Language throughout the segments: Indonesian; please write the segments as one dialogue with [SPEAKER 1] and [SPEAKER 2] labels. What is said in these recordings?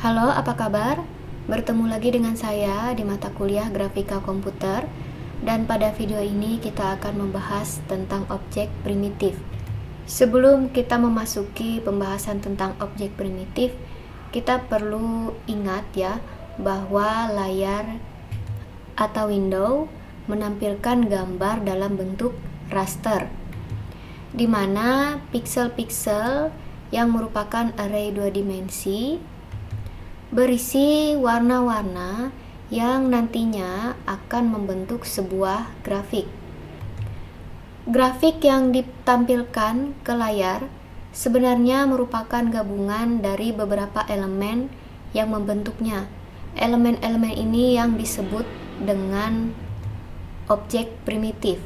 [SPEAKER 1] Halo, apa kabar? Bertemu lagi dengan saya di mata kuliah Grafika Komputer, dan pada video ini kita akan membahas tentang objek primitif. Sebelum kita memasuki pembahasan tentang objek primitif, kita perlu ingat ya bahwa layar atau window menampilkan gambar dalam bentuk raster, di mana piksel-piksel yang merupakan array 2 dimensi berisi warna-warna yang nantinya akan membentuk sebuah grafik. Grafik yang ditampilkan ke layar sebenarnya merupakan gabungan dari beberapa elemen yang membentuknya. Elemen-elemen ini yang disebut dengan objek primitif.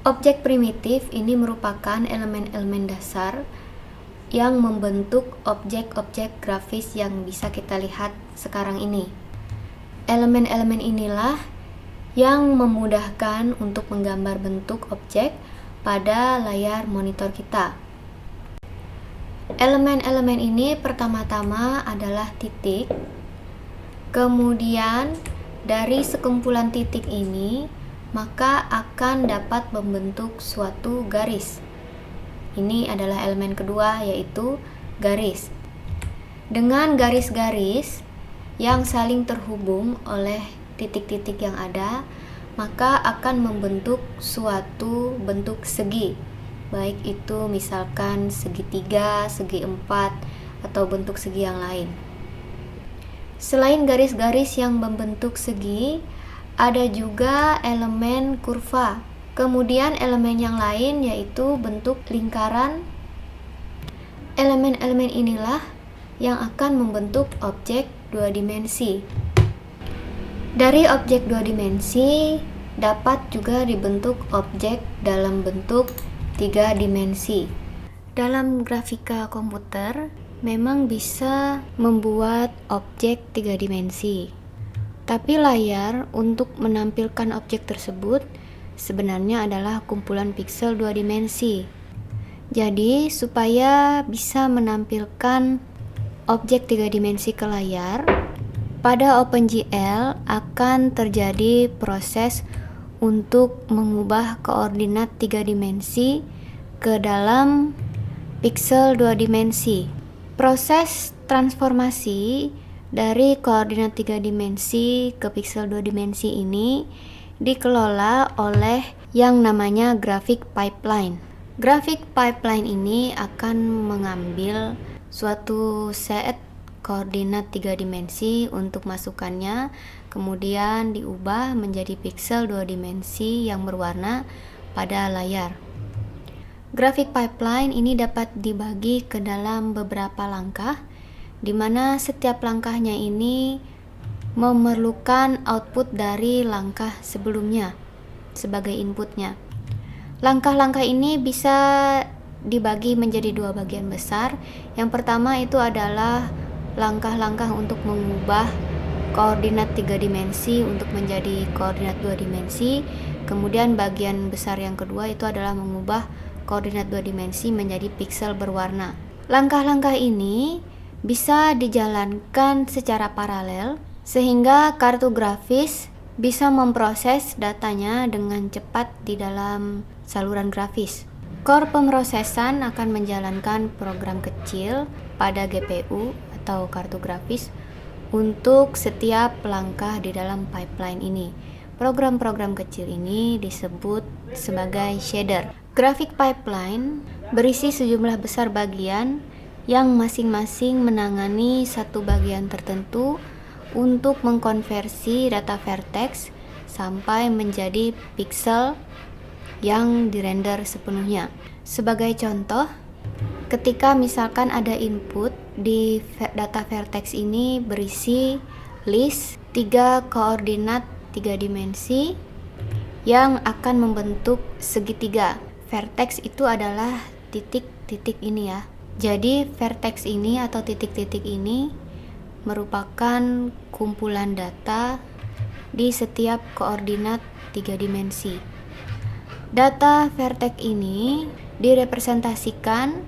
[SPEAKER 1] Objek primitif ini merupakan elemen-elemen dasar yang membentuk objek-objek grafis yang bisa kita lihat sekarang ini. Elemen-elemen inilah yang memudahkan untuk menggambar bentuk objek pada layar monitor kita. Elemen-elemen ini pertama-tama adalah titik. Kemudian dari sekumpulan titik ini maka akan dapat membentuk suatu garis. Ini adalah elemen kedua, yaitu garis. Dengan garis-garis yang saling terhubung oleh titik-titik yang ada, maka akan membentuk suatu bentuk segi. Baik itu misalkan segitiga, segi empat, atau bentuk segi yang lain. Selain garis-garis yang membentuk segi, ada juga elemen kurva. Kemudian elemen yang lain yaitu bentuk lingkaran. Elemen-elemen inilah yang akan membentuk objek 2 dimensi. Dari objek 2 dimensi dapat juga dibentuk objek dalam bentuk 3 dimensi. Dalam grafika komputer memang bisa membuat objek 3 dimensi. Tapi layar untuk menampilkan objek tersebut sebenarnya adalah kumpulan piksel 2 dimensi. Jadi, supaya bisa menampilkan objek 3 dimensi ke layar, pada OpenGL akan terjadi proses untuk mengubah koordinat 3 dimensi ke dalam piksel 2 dimensi. Proses transformasi dari koordinat 3 dimensi ke piksel 2 dimensi ini dikelola oleh yang namanya graphic pipeline. Graphic pipeline ini akan mengambil suatu set koordinat 3 dimensi untuk masukannya, kemudian diubah menjadi piksel 2 dimensi yang berwarna pada layar. Graphic pipeline ini dapat dibagi ke dalam beberapa langkah, di mana setiap langkahnya ini memerlukan output dari langkah sebelumnya sebagai inputnya. Langkah-langkah ini bisa dibagi menjadi 2 bagian besar. Yang pertama itu adalah langkah-langkah untuk mengubah koordinat 3 dimensi untuk menjadi koordinat 2 dimensi. Kemudian bagian besar yang kedua itu adalah mengubah koordinat 2 dimensi menjadi piksel berwarna. Langkah-langkah ini bisa dijalankan secara paralel sehingga kartu grafis bisa memproses datanya dengan cepat di dalam saluran grafis. Core pemrosesan akan menjalankan program kecil pada GPU atau kartu grafis untuk setiap langkah di dalam pipeline ini. Program-program kecil ini disebut sebagai shader. Graphic pipeline berisi sejumlah besar bagian yang masing-masing menangani satu bagian tertentu untuk mengkonversi data vertex sampai menjadi piksel yang dirender sepenuhnya. Sebagai contoh, ketika misalkan ada input di data vertex ini berisi list 3 koordinat 3 dimensi yang akan membentuk segitiga. Vertex itu adalah titik-titik ini ya. Jadi vertex ini atau titik-titik ini merupakan kumpulan data di setiap koordinat 3 dimensi. Data vertex ini direpresentasikan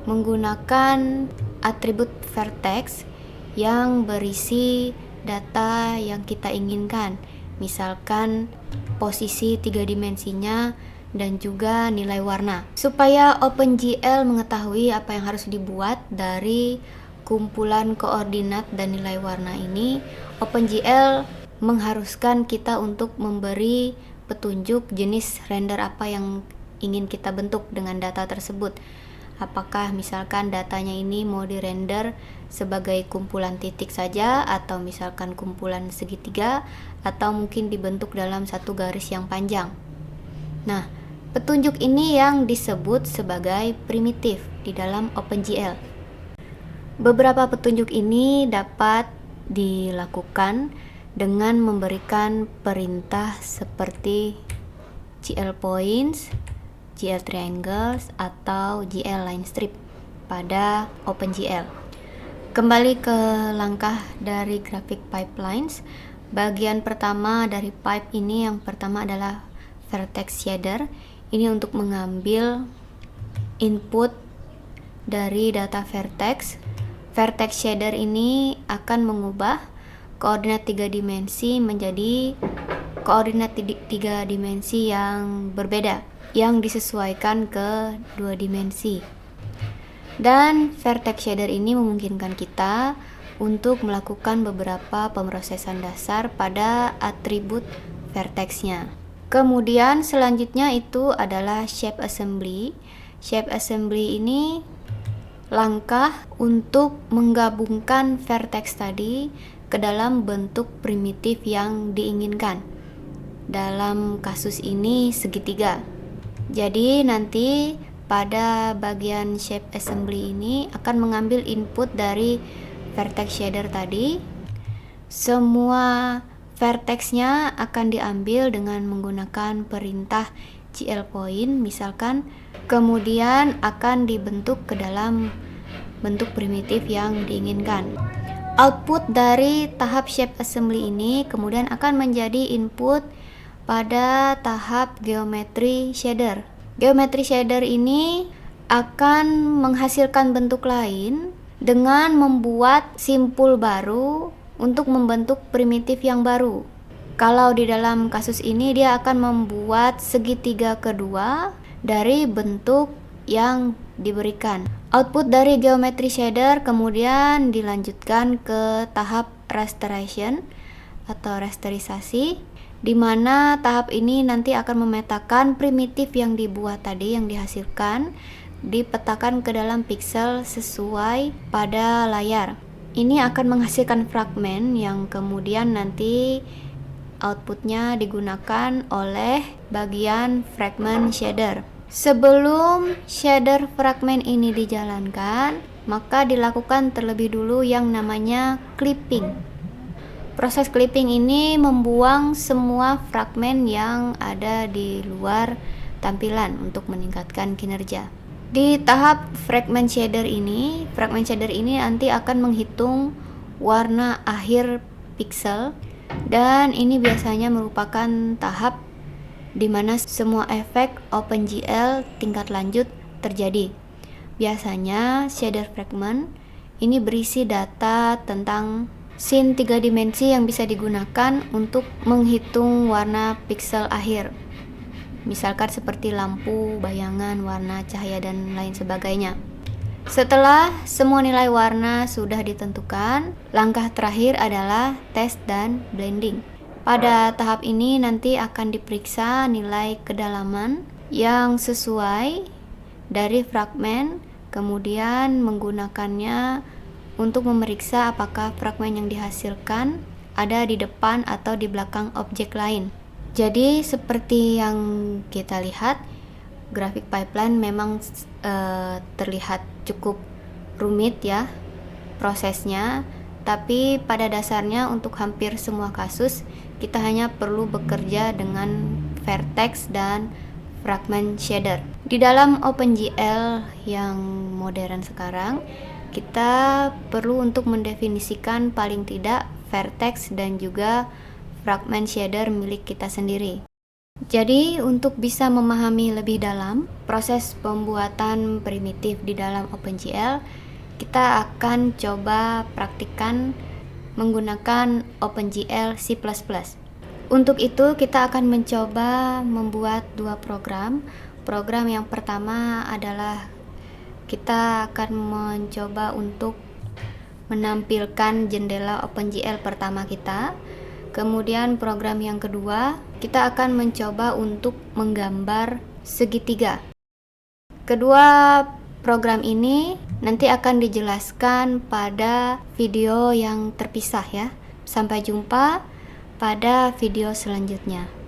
[SPEAKER 1] menggunakan atribut vertex yang berisi data yang kita inginkan, misalkan posisi 3 dimensinya dan juga nilai warna. Supaya OpenGL mengetahui apa yang harus dibuat dari kumpulan koordinat dan nilai warna ini, OpenGL mengharuskan kita untuk memberi petunjuk jenis render apa yang ingin kita bentuk dengan data tersebut. Apakah misalkan datanya ini mau dirender sebagai kumpulan titik saja, atau misalkan kumpulan segitiga, atau mungkin dibentuk dalam satu garis yang panjang. Nah, petunjuk ini yang disebut sebagai primitif di dalam OpenGL. Beberapa petunjuk ini dapat dilakukan dengan memberikan perintah seperti GL points, GL triangles, atau GL line strip pada OpenGL. Kembali ke langkah dari graphic pipelines. Bagian pertama dari pipe ini, yang pertama adalah vertex shader. Ini untuk mengambil input dari data vertex. Vertex shader ini akan mengubah koordinat 3 dimensi menjadi koordinat 3 dimensi yang berbeda, yang disesuaikan ke 2 dimensi. Dan vertex shader ini memungkinkan kita untuk melakukan beberapa pemrosesan dasar pada atribut vertexnya. Kemudian selanjutnya itu adalah shape assembly. Shape assembly ini langkah untuk menggabungkan vertex tadi ke dalam bentuk primitif yang diinginkan. Dalam kasus ini segitiga. Jadi nanti pada bagian shape assembly ini akan mengambil input dari vertex shader tadi. Semua vertexnya akan diambil dengan menggunakan perintah GL point misalkan, kemudian akan dibentuk ke dalam bentuk primitif yang diinginkan. Output dari tahap shape assembly ini kemudian akan menjadi input pada tahap geometry shader. Geometry shader ini akan menghasilkan bentuk lain dengan membuat simpul baru untuk membentuk primitif yang baru. Kalau di dalam kasus ini dia akan membuat segitiga kedua dari bentuk yang diberikan. Output dari geometry shader kemudian dilanjutkan ke tahap rasterization atau rasterisasi, di mana tahap ini nanti akan memetakan primitif yang dibuat tadi, yang dihasilkan, dipetakan ke dalam pixel sesuai pada layar. Ini akan menghasilkan fragmen yang kemudian nanti outputnya digunakan oleh bagian fragment shader. Sebelum shader fragmen ini dijalankan, maka dilakukan terlebih dulu yang namanya clipping. Proses clipping ini membuang semua fragmen yang ada di luar tampilan untuk meningkatkan kinerja. Di tahap fragment shader ini nanti akan menghitung warna akhir pixel, dan ini biasanya merupakan tahap di mana semua efek OpenGL tingkat lanjut terjadi. Biasanya shader fragment ini berisi data tentang scene 3 dimensi yang bisa digunakan untuk menghitung warna pixel akhir. Misalkan seperti lampu, bayangan, warna, cahaya, dan lain sebagainya. Setelah semua nilai warna sudah ditentukan, langkah terakhir adalah test dan blending. Pada tahap ini nanti akan diperiksa nilai kedalaman yang sesuai dari fragmen, kemudian menggunakannya untuk memeriksa apakah fragmen yang dihasilkan ada di depan atau di belakang objek lain. Jadi seperti yang kita lihat, graphic pipeline memang terlihat cukup rumit ya prosesnya, tapi pada dasarnya untuk hampir semua kasus kita hanya perlu bekerja dengan vertex dan fragment shader. Di dalam OpenGL yang modern sekarang, kita perlu untuk mendefinisikan paling tidak vertex dan juga fragment shader milik kita sendiri. Jadi untuk bisa memahami lebih dalam proses pembuatan primitif di dalam OpenGL, kita akan coba praktikkan menggunakan OpenGL C++. Untuk itu kita akan mencoba membuat dua program. Program yang pertama adalah kita akan mencoba untuk menampilkan jendela OpenGL pertama kita. Kemudian program yang kedua, kita akan mencoba untuk menggambar segitiga. Kedua program ini nanti akan dijelaskan pada video yang terpisah ya. Sampai jumpa pada video selanjutnya.